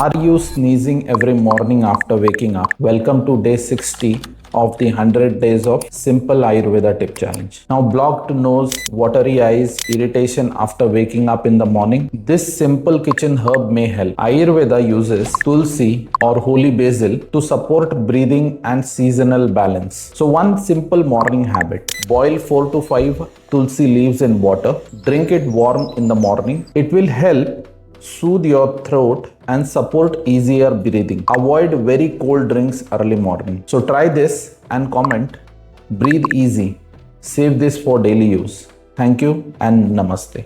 Are you sneezing every morning after waking up? Welcome to day 60 of the 100 days of simple Ayurveda tip challenge. Now, blocked nose, watery eyes, irritation after waking up in the morning. This simple kitchen herb may help. Ayurveda uses Tulsi or holy basil to support breathing and seasonal balance. So, one simple morning habit: boil 4 to 5 Tulsi leaves in water. Drink it warm in the morning. It will help soothe your throat and support easier breathing. Avoid very cold drinks early morning. So try this and comment. Breathe easy. Save this for daily use. Thank you and namaste.